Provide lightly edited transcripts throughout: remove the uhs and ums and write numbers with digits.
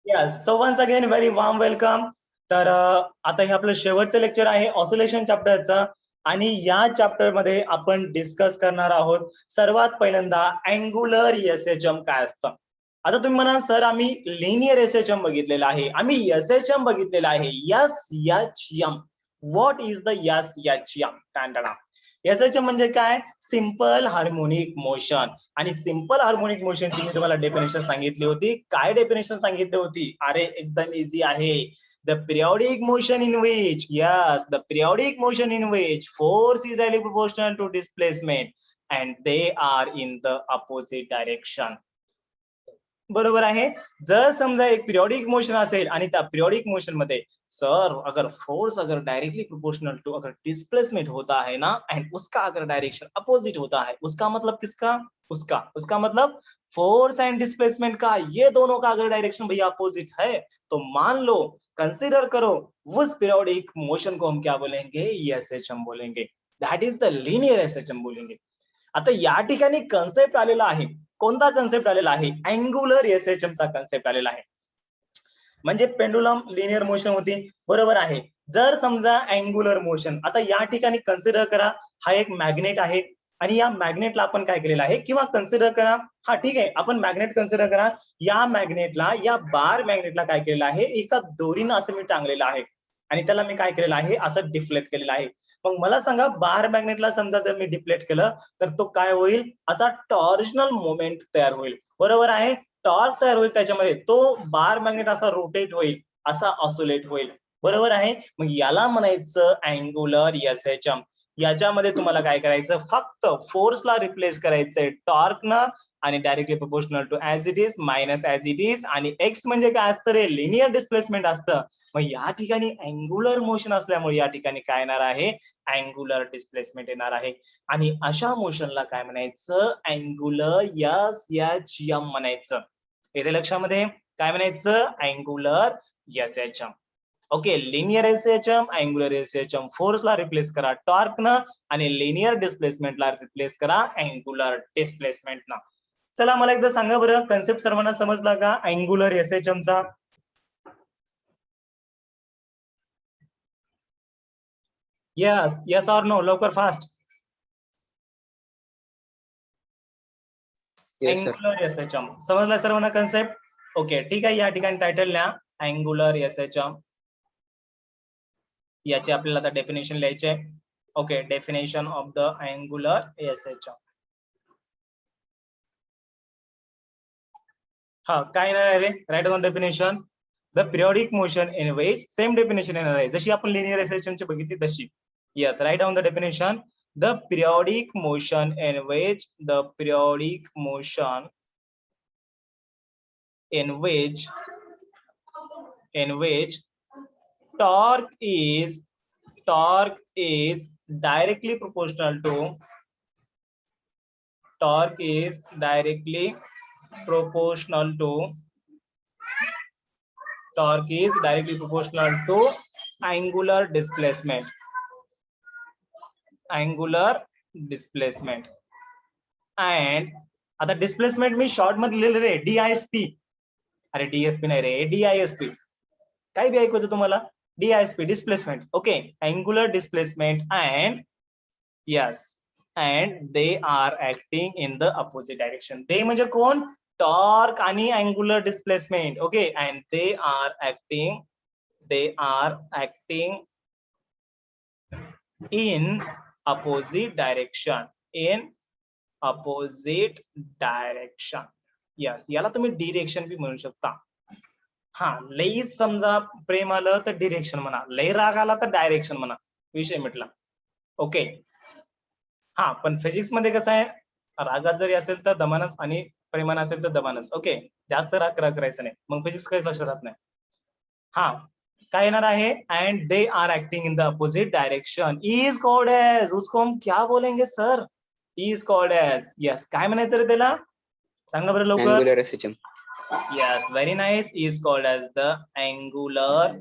So once again very warm welcome. तर आता हे आपलं शेवटचं लेक्चर आहे ऑसिलेशन चॅप्टरचं. आणि या चॅप्टर मध्ये आपण डिस्कस करणार आहोत सर्वात पहिल्यांदा अँग्युलर एसएचएम काय असतं. आता तुम्ही म्हणा सर आम्ही लिनियर एसएचएम बघितलेलं आहे, आम्ही एसएचएम बघितलेलं आहे. SHM, what is the SHM? SHM म्हणजे काय? Simple harmonic motion. आणि सिंपल हार्मोनिक मोशनची मी तुम्हाला डेफिनेशन सांगितली होती. काय डेफिनेशन सांगितली होती? अरे एकदम इझी आहे. The periodic motion in which, yes, the periodic motion in which force is highly proportional to displacement and they are in the opposite direction. बरोबर आहे. जर समजा एक पिरियोडिक मोशन असेल आणि त्या पिरियोडिक मोशन मध्ये सर अगर फोर्स अगर डायरेक्टली प्रोपोर्शनल टू अगर डिस्प्लेसमेंट होता है ना एंड उसका अगर डायरेक्शन अपोजिट होता है, उसका मतलब किसका? उसका उसका मतलब फोर्स एंड डिस्प्लेसमेंट का, ये दोनों का अगर डायरेक्शन भैया अपोजिट है तो मान लो, कंसिडर करो, उस पिरियोडिक मोशन को हम क्या बोलेंगे? एसएचएम बोलेंगे. That is the linear SHM बोलेंगे. आता या ठिकाणी कन्सेप्ट आलेला आहे. कोणता कन्सेप्ट आलेला आहे? अँग्युलर एसएचएम चा कन्सेप्ट आलेला आहे. म्हणजे पेंडुलम लिनियर मोशन होती, बरोबर आहे. जर समजा अँग्युलर मोशन, आता या ठिकाणी कन्सिडर करा हा एक मॅग्नेट आहे आणि या मॅग्नेटला आपण काय केलेलं आहे, किंवा कन्सिडर करा, हा ठीक आहे आपण मॅग्नेट कन्सिडर करा, या मॅग्नेटला, या बार मॅग्नेटला काय केलेलं आहे, एका दोरीनं असं मी टांगलेलं आहे आणि त्याला मी काय केलेलं आहे, असं डिफ्लेक्ट केलेलं आहे. मग मला सांगा बार मॅग्नेटला समजा जर मी डिफ्लेक्ट केलं तर तो काय होईल? असा टॉर्जनल मोमेंट तयार होईल, बरोबर आहे. टॉर्क तयार होईल त्याच्यामध्ये, तो बार मॅग्नेट असा रोटेट होईल, असा ऑसोलेट होईल, बरोबर आहे. मग याला म्हणायचं अँग्युलर एसएचएम. याच्यामध्ये तुम्हाला काय करायचं? फक्त फोर्सला रिप्लेस करायचंय टॉर्कनं आणि directly proportional to as it is minus as it is. आणि एक्स म्हणजे काय असतं रे? लिनियर डिस्प्लेसमेंट असतं. मग या ठिकाणी अँग्युलर मोशन असल्यामुळे या ठिकाणी काय येणार आहे? अँग्युलर डिस्प्लेसमेंट येणार आहे. आणि अशा मोशनला काय म्हणायचं? अँग्युलर एसएचएम म्हणायचं. येते लक्षामध्ये? काय म्हणायचं? Angular SHM. Okay, linear SHM, angular SHM. फोर्सला रिप्लेस करा टॉर्कनं आणि लिनियर डिस्प्लेसमेंटला रिप्लेस करा अँग्युलर डिस्प्लेसमेंटनं. चला मला एकदा सांगा बरं, कन्सेप्ट सर्वांना समजला का अँग्युलर एसएचएम चा? यस, यस ऑर नो, लवकर फास्ट. अँग्युलर एसएचएम समजला सर्वांना कन्सेप्ट? ओके ठीक आहे. या ठिकाणी टायटल लिहा अँग्युलर एसएचएम. याचे आपल्याला आता डेफिनेशन लिहायचे. Okay, definition of the angular SHM. हा काय येणार आहे रे? Right on definition. The periodic motion in which, same definition येणार आहे जशी आपण लिनियर एसएचएम ची बघितली तशी. Yes, right on the definition. The periodic motion in which, the periodic motion in which torque is directly proportional to angular displacement. And आता displacement मी short मध्ये लिहिलं रे, डीआयएसपी. अरे डीएसपी नाही रे, डीआयएसपी. काय बी ऐकू तुम्हाला? D I S P, displacement. Okay, angular displacement and yes, and they are acting in the opposite direction. They म्हणजे कोण? टॉर्क आणि angular displacement. Okay, and they are acting in opposite direction. Yes, याला तुम्ही डिरेक्शन बी म्हणू शकता. हा, लई समजा प्रेम आलं तर डिरेक्शन म्हणा, लई राग आला तर डायरेक्शन म्हणा, विषय मिटला. ओके, हा पण फिजिक्स मध्ये कसं आहे, रागात जरी असेल तर दमानच आणि प्रेमान असेल तर दमानच. ओके, जास्त राग करायचं नाही, मग फिजिक्स काही लक्षात राहत नाही. हा काय येणार आहे? And they are acting in the opposite direction is called as, उसको हम क्या बोलेंगे sir? Is called as. Yes, काय म्हणायचं रे त्याला? सांगा बरं लवकर. Angular SHM. Yes, very nice. Is called as the angular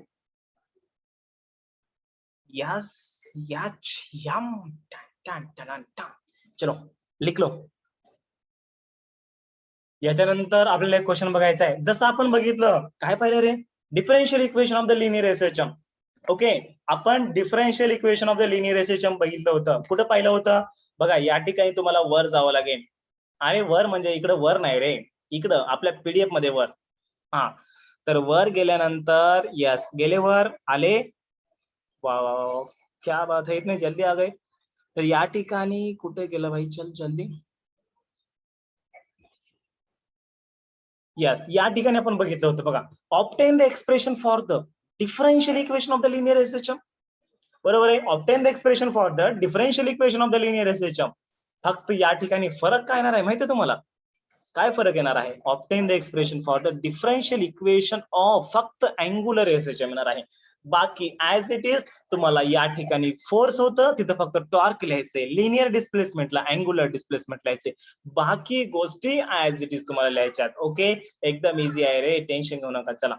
SHM. चलो लिख लो. याच्यानंतर आपल्याला एक क्वेश्चन बघायचा आहे. जसं आपण बघितलं काय पाहिलं रे, differential equation of the linear SHM. Okay, आपण differential equation of the linear SHM बघितलं होतं. कुठं पाहिलं होतं बघा, या ठिकाणी तुम्हाला वर जावं लागेल. अरे वर म्हणजे इकडं वर नाही रे, इकडं आपल्या पीडीएफ मध्ये वर. हा, तर वर गेल्यानंतर यस गेले, वर आले. वा वा वा, क्या बात है, इतने जल्दी आ गए. तर या ठिकाणी कुठे गेलं भाई, चल जल्दी. यस, या ठिकाणी आपण बघितलं होतं बघा, obtain the expression for the differential equation of the linear SHM. बरोबर आहे, obtain the expression for the differential equation of the linear SHM. फक्त या ठिकाणी फरक काय येणार आहे माहितीये तुम्हाला, काय फरक येणार आहे, obtain the expression for the differential equation of फक्त अँगुलर एसएचएम येणार आहे. बाकी ऍज इट इज तुम्हाला या ठिकाणी फोर्स होतं, तिथं फक्त टॉर्क लिहायचे, लिनियर डिस्प्लेसमेंटला अँगुलर डिस्प्लेसमेंट लिहायचे, बाकी गोष्टी ऍज इट इज तुम्हाला लिहायच्यात. ओके, एकदम इझी आहे रे, टेन्शन घेऊ नका. चला,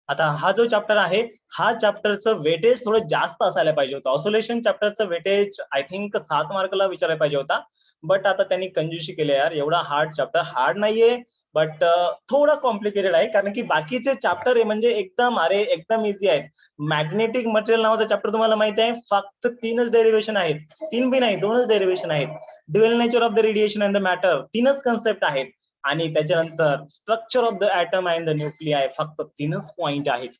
आता हा जो चॅप्टर आहे, हा चॅप्टरचं वेटेज थोडं जास्त असायला पाहिजे होतं. ऑसोलेशन चॅप्टरचं वेटेज आय थिंक 7 मार्कला विचारायला पाहिजे होता, बट आता त्यांनी कंजूशी केली यार. एवढा हार्ड चॅप्टर हार्ड नाहीये, बट थोडं कॉम्प्लिकेटेड आहे, कारण की बाकीचे चॅप्टर आहे म्हणजे एकदम अरे एकदम इझी आहेत. मॅग्नेटिक मटेरियल नावाचा चॅप्टर तुम्हाला माहिती आहे, फक्त 3च डेरिव्हेशन आहेत. 3 बी नाही, 2च डेरिव्हेशन आहेत. Dual nature of the radiation and the matter 3च कन्सेप्ट आहेत. आणि त्याच्यानंतर structure of the atom and the nuclei फक्त 3च पॉइंट आहेत.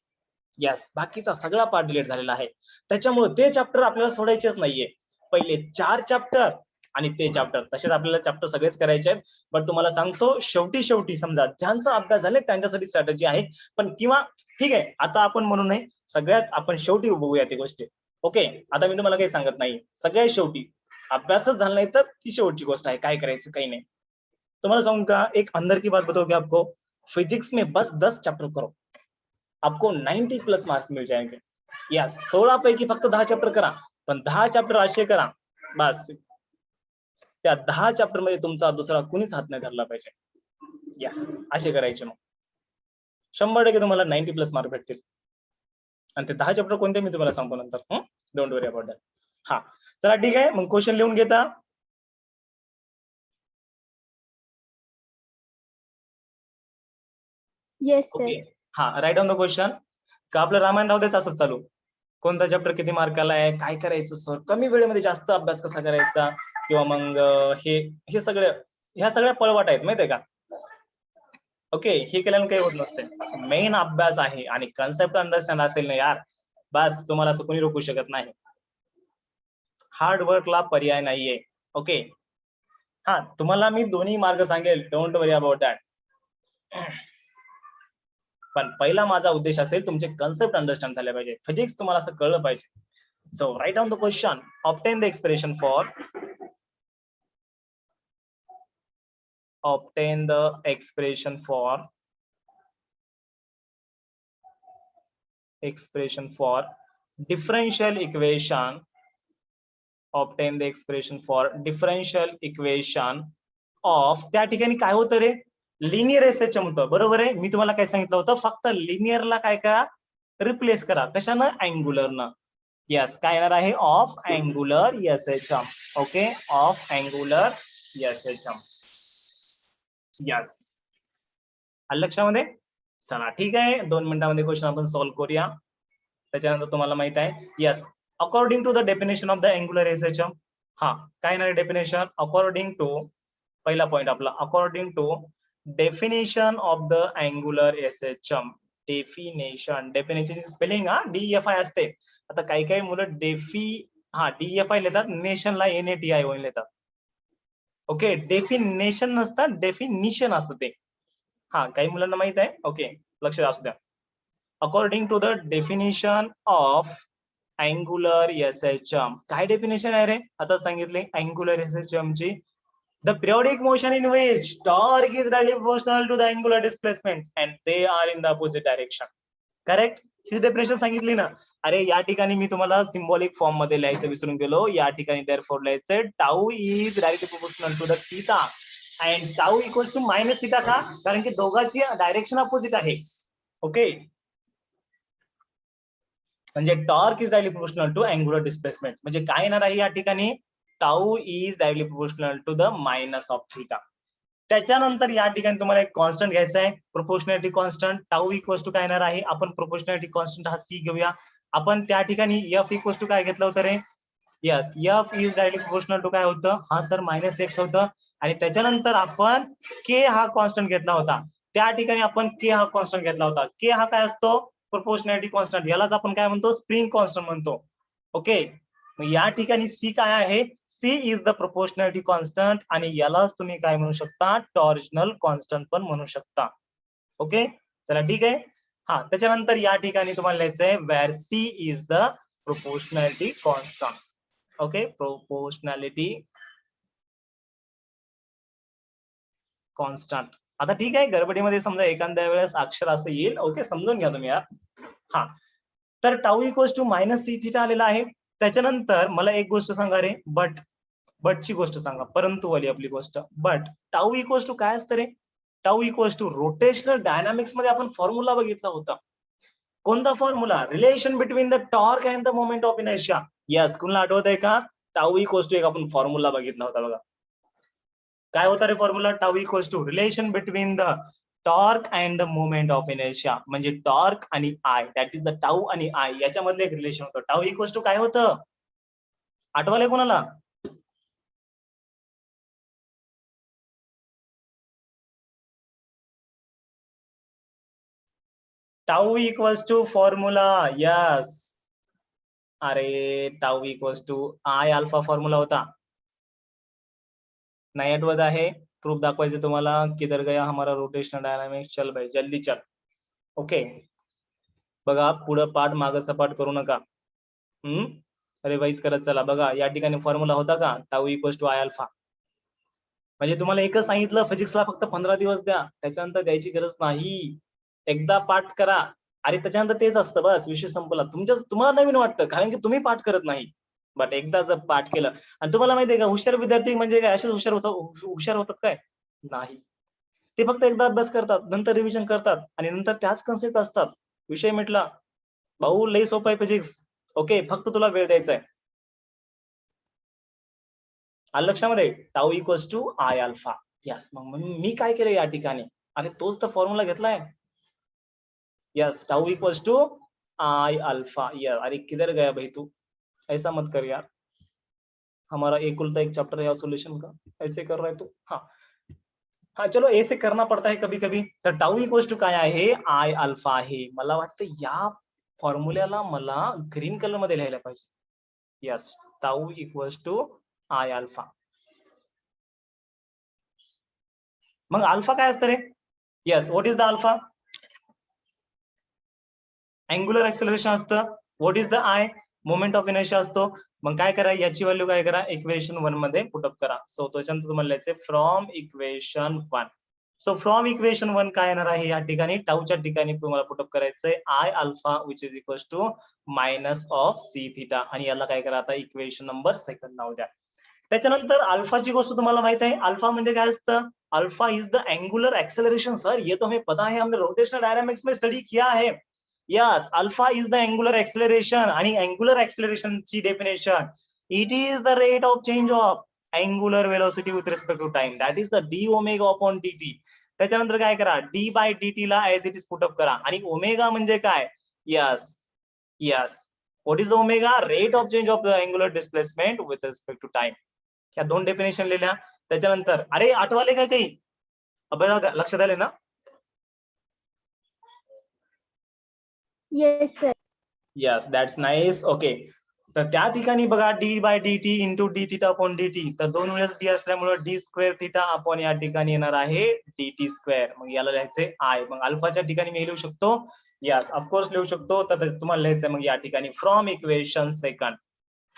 यस, बाकीचा सगळा पार्ट डिलीट झालेला आहे. त्याच्यामुळे ते चॅप्टर आपल्याला सोडायचेच नाहीये. पहिले 4 चॅप्टर आणि ते चॅप्टर तसेच आपल्याला चॅप्टर सगळेच करायचे आहेत. बट तुम्हाला सांगतो, शेवटी शेवटी समजा ज्यांचा अभ्यास झाले त्यांच्यासाठी स्ट्रॅटेजी आहे, पण किंवा ठीक आहे आता आपण म्हणू नये, सगळ्यात आपण शेवटी बघूया ती गोष्टी. ओके, आता मी तुम्हाला काही सांगत नाही, सगळ्यात शेवटी अभ्यासच झाला नाही तर ती शेवटची गोष्ट आहे, काय करायचं काही नाही. तुम्हाला सांगू का, एक अंदर की बात बताओ कि आपको, फिजिक्स में बस 10 चैप्टर करो, आपको 90 प्लस मार्क्स मिल जाएंगे. या 16 पैकी फक्त 10 चॅप्टर करा, पण 10 चॅप्टर असे करा बस त्या 10 चॅप्टर मध्ये तुमचा दुसरा कुणीच हात नाही धरला पाहिजे. यस, असे करायचे. मग 100% तुम्हाला 90 प्लस मार्क भेटतील. आणि ते 10 चॅप्टर कोणते मी तुम्हाला सांगतो नंतर. Don't worry about that. हा, चला ठीक आहे, मग क्वेश्चन लिहून घेता. Yes sir. ओके, हा, राईट ऑन द क्वेश्चन. का आपलं रामायण राहू द्यायचं असंच चालू, कोणता चॅप्टर किती मार्काला आहे, काय करायचं सर, कमी वेळेमध्ये जास्त अभ्यास कसा करायचा, किंवा मग हे हे सगळे ह्या सगळ्या पळवाट आहेत माहितीये का. ओके, हे केल्याने काही होत नसते. मेन अभ्यास आहे आणि कन्सेप्ट अंडरस्टँड असेल ना यार, बस तुम्हाला असं कोणी रोखू शकत नाही. हार्ड वर्कला पर्याय नाहीये. ओके, हा, तुम्हाला मी दोन्ही मार्ग सांगेल, डोंट वरी अबाउट दॅट. पण पहिला माझा उद्देश असेल तुमचे कन्सेप्ट अंडरस्टँड झाले पाहिजे, फिजिक्स तुम्हाला असं कळलं पाहिजे. So write down the question, obtain the expression for obtain the expression for differential equation, obtain the expression for differential equation of, त्या ठिकाणी काय होतं रे, लिनियर एसएचएम होतं. बरोबर आहे, मी तुम्हाला काय सांगितलं होतं, फक्त लिनियरला काय करा, रिप्लेस करा. कशानं, अँगुलरनं. यस, काय येणार आहे, of angular SHM. Okay, of angular SHM. Yes, आलं लक्षामध्ये. चला ठीक आहे, 2 मिनिटांमध्ये क्वेश्चन आपण सॉल्व्ह करूया. त्याच्यानंतर तुम्हाला माहित आहे, yes, according to the definition of the angular SHM. हा, काय येणार डेफिनेशन, अकॉर्डिंग टू, पहिला पॉइंट आपला, according to definition of the angular SHM. Definition spelling DEFI असते. आता काही काही मुलं DEFI लिहितात, नेशनला NATI लिहितात. ओके, डेफिनेशन नसतं, डेफिनिशन असतं ते. हा, काही मुलांना माहित आहे. ओके, लक्ष असू द्या. According to the definition of angular SHM, काय डेफिनेशन आहे रे, आता सांगितले अँगुलर एसएचएम ची. The periodic motion in which torque is directly proportional to the angular displacement and they are in the opposite direction. Correct, ही definition सांगितली ना. अरे या ठिकाणी मी तुम्हाला सिम्बॉलिक फॉर्म मध्ये लिहायचं विसरून गेलो. या ठिकाणी देअरफॉर लिहायचं tau is directly proportional to the theta and tau equals to minus theta. का, कारण की दोघांची डायरेक्शन अपोजिट आहे. ओके, म्हणजे torque is directly proportional to angular displacement. म्हणजे काय येणार आहे या ठिकाणी, tau is directly proportional to the minus of theta. त्याच्यानंतर या ठिकाणी तुम्हाला एक कॉन्स्टंट घ्यायचा आहे, proportionality constant. Tau equals to काय येणार आहे, आपण प्रोपोर्शनॅलिटी कॉन्स्टंट हा सी घेऊया. आपण त्या ठिकाणी एफ इक्वल्स टू काय घेतलं होतं रे, yes F is directly proportional to काय होतं, हा सर -x होतं. आणि त्याच्यानंतर आपण के हा कॉन्स्टंट घेतला होता. त्या ठिकाणी आपण के हा कॉन्स्टंट घेतला होता. के हा काय असतो, प्रोपोर्शनॅलिटी कॉन्स्टंट. यालाच आपण काय म्हणतो, स्प्रिंग कॉन्स्टंट म्हणतो. ओके, या ठिकाणी सी काय आहे, C is the proportionality constant. आणि यालाच तुम्ही काय म्हणू शकता, टॉर्जनल कॉन्स्टंट पण म्हणू शकता. ओके, चला ठीक आहे. हा, त्याच्यानंतर या ठिकाणी तुम्हाला लिहायचंय where C is the proportionality constant. Okay, proportionality constant. आता ठीक आहे, गडबडीमध्ये समजा एखाद्या वेळेस अक्षर असं येईल. ओके, समजून घ्या तुम्ही यार. हा, तर tau equals to minus C theta आलेला आहे. त्याच्यानंतर मला एक गोष्ट सांगा रे, बटची गोष्ट सांगा, परंतु वाली आपली गोष्ट. बट टाऊ इक्वल्स टू काय असतं रे, tau equals to rotational dynamics मध्ये आपण फॉर्म्युला बघितला होता. कोणता formula, relation between the torque and the moment of inertia. Yes, कुणाला आठवत आहे का, टाऊ इक्वल्स टू एक आपण फॉर्म्युला बघितला होता बघा. काय होता रे formula, tau equals to relation between the torque and the moment of inertia. म्हणजे टॉर्क आणि I, that is the tau आणि आय याच्यामधलं एक रिलेशन होतं. टाऊ इक्वल्स टू काय होतं, आठवलंय कोणाला, tau equals to formula. Yes, अरे tau equals to I alpha formula होता. नाही आठवत आहे, प्रूफ दाखवायचे तुम्हाला. किधर गया हमारा रोटेशनल डायनामिक्स, चल भाई जल्दी चल. ओके, बघा पुढं पाठ मागं सपाट करू नका. रिवाइज करत चला. बघा या ठिकाणी फॉर्म्युला होता का, tau equals to I alpha. म्हणजे तुम्हाला एकच सांगितलं, फिजिक्सला फक्त 15 दिवस द्या, त्याच्यानंतर द्यायची गरज नाही. एकदा पाठ करा, अरे त्याच्यानंतर तेच असतं, बस विषय संपला. तुम्हाला नवीन वाटतं कारण की तुम्ही पाठ करत नाही. बट एकदा जर पाठ केलं, आणि तुम्हाला माहितीये का, हुशार विद्यार्थी म्हणजे काय असेच हुशार होतात काय, नाही. ते फक्त एकदा अभ्यास करतात, नंतर रिव्हिजन करतात, आणि नंतर त्याच कन्सेप्ट असतात. विषय मिटला भाऊ, लई सोपं आहे फिजिक्स. ओके, फक्त तुला वेळ द्यायचा आहे. आलं लक्षामध्ये, tau equals to I alpha. Yes, मग मी काय केलं या ठिकाणी, अरे तोच तर फॉर्म्युला घेतलाय. Yes, tau equals to I alpha. यार अरे किधर गया भाई तू, ऐसा मत कर यार, हमारा एकुलता एक चैप्टर है सॉल्यूशन का, ऐसे कर रहा है तू. हाँ हाँ, चलो ऐसे करना पड़ता है कभी कभी. तर टाऊ इक्वल्स टू काय आहे, आय अल्फा आहे. मला वाटतं या फॉर्म्युल्याला मला ग्रीन कलर मध्ये लिहायला पाहिजे. Yes, tau equals to I alpha. मग अल्फा काय असतं रे, yes what is the alpha, angular acceleration असतं. What is the I, moment of inertia असतो. मग काय करा, याची व्हॅल्यू काय करा, इक्वेशन 1 मध्ये पुटअप करा. सो त्याच्यानंतर तुम्हाला लिहायचंय from equation 1. So from equation 1 काय येणार आहे, या ठिकाणी टाऊच्या ठिकाणी तुम्हाला पुटअप करायचंय I alpha which is equals to minus of C theta. आणि याला काय करा, आता इक्वेशन नंबर 2 नाव द्या. त्याच्यानंतर अल्फाची गोष्ट तुम्हाला माहित आहे, अल्फा म्हणजे काय असतं, alpha is the angular acceleration. Sir ये तो हमें पता है, हमने रोटेशनल डायनामिक्स में स्टडी किया है. Yes, alpha is the angular acceleration. आणि एंगुलर एक्सेलरेशन ची definition, it is the rate of change of angular velocity with respect to time, that is the d omega upon dt. त्याच्यानंतर काय करा, d by dt ला as it is put up करा. आणि omega म्हणजे काय, yes yes, what is the omega, rate of change of the angular displacement with respect to time. ह्या दोन डेफिनेशन लिहिल्या. त्याच्यानंतर अरे आठवाले काय काही, अभ्यास लक्षात आले ना. Yes sir. Yes, that's nice. Okay, तर त्या ठिकाणी बघा d by d t into d theta upon D t. तर 2 वेळेस डी असल्यामुळे डी स्क्वेअर थिटा अपॉन या ठिकाणी येणार आहे डी टी स्क्वेअर. मग याला लिहायचंय आय. मग अल्फाच्या ठिकाणी मी लिहू शकतो, यस ऑफकोर्स लिहू शकतो. तर तुम्हाला लिहायचंय मग या ठिकाणी from equation second.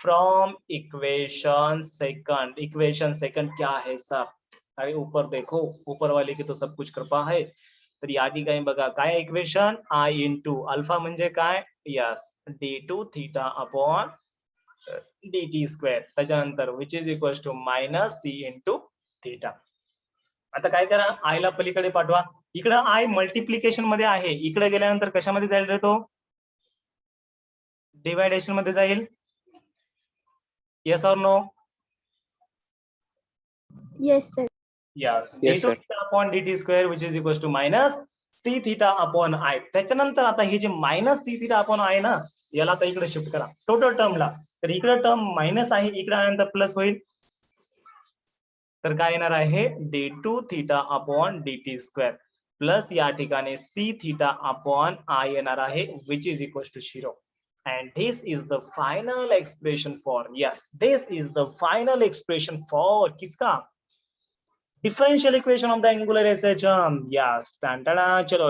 From equation second, equation second क्या है सर, अरे ऊपर देखो, ऊपर वाले की तो सब कुछ कृपा है. तर या ठिकाणी बघा काय इक्वेशन, आय इंटू अल्फा म्हणजे काय, yes D two theta upon D T square. त्याच्यानंतर which is equal to minus C into theta. आता काय करा, आय ला पलीकडे पाठवा. इकडे आय मल्टिप्लिकेशन मध्ये आहे, इकडे गेल्यानंतर कशामध्ये जाईल रे तो, डिवायडेशन मध्ये जाईल. येस और no, Yes, sir. Yes, Yes, d2 sir. theta upon dt square which is equals to minus c theta upon I. त्याच्यानंतर आता हे जे मायनस सी थीटा अपॉन आहे ना, याला आता इकडे शिफ्ट करा टोटल टर्मला. तर इकडे टर्म मायनस आहे, इकडे आल्यानंतर प्लस होईल. तर काय येणार आहे d2 theta upon dt square plus या ठिकाणी c थीटा अपॉन I येणार आहे which is equals to 0. And this is the final expression for, yes, this is the final expression for किसका? Differential equation of the angular SHM. Yes, चलो.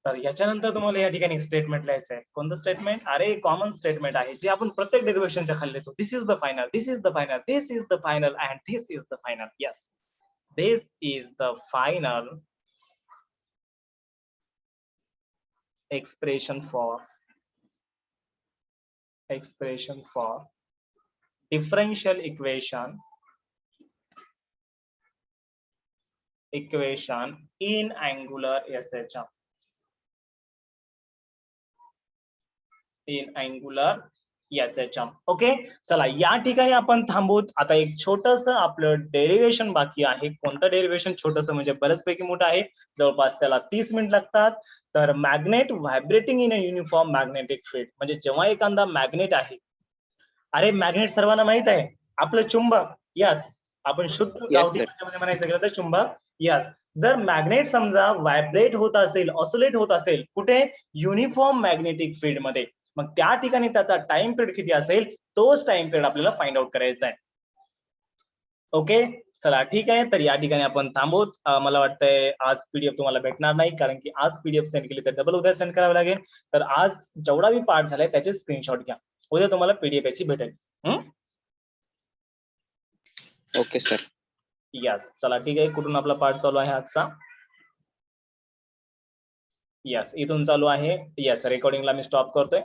तर याच्यानंतर तुम्हाला या ठिकाणी स्टेटमेंट लिहायचं आहे. कोणतं स्टेटमेंट? अरे कॉमन स्टेटमेंट आहे जे आपण प्रत्येक डेरिव्हेशनच्या खाली लिहितो. This is the final, this is the final, this is the final and this is the final. Yes, this is the final expression for differential equation in angular SHM. in angular SHM. Okay, चला या ठिकाणी आपण थांबूत. आता एक छोटस आपलं derivation बाकी आहे. कोणतं डेरिव्हेशन? छोटस म्हणजे बऱ्याचपैकी मोठं आहे, जवळपास त्याला 30 मिनिट लागतात. तर magnet vibrating in a uniform magnetic field, म्हणजे जेव्हा एखादा मॅग्नेट आहे, अरे मॅग्नेट सर्वांना माहित आहे आपलं चुंबक. यस, आपण शुद्ध गावठी भाषेमध्ये म्हणायचं गेलं तर चुंबक. यस, जर मॅग्नेट समजा व्हायब्रेट होत असेल, ऑसिलेट होत असेल, कुठे? युनिफॉर्म मॅग्नेटिक फील्ड मध्ये, मग त्या ठिकाणी त्याचा टाइम पिरियड किती असेल, तोच टाइम पिरियड आपल्याला फाइंड आउट करायचा आहे. ओके, चला ठीक आहे. तर या ठिकाणी आपण थांबवत. मला वाटतंय आज पीडीएफ तुम्हाला भेटणार नाही, कारण की आज पीडीएफ सेंड केली तर डबल उद्या सेंड करावं लागेल. तर आज जेवढा मी पार्ट झालाय त्याचे स्क्रीनशॉट घ्या, उद्या तुम्हाला पीडीएफ याची भेटेल. Okay sir. यस, चला ठीक आहे. कुठून आपला पार्ट चालू आहे आजचा? यस, इथून चालू आहे. यस, रेकॉर्डिंगला मी स्टॉप करतोय.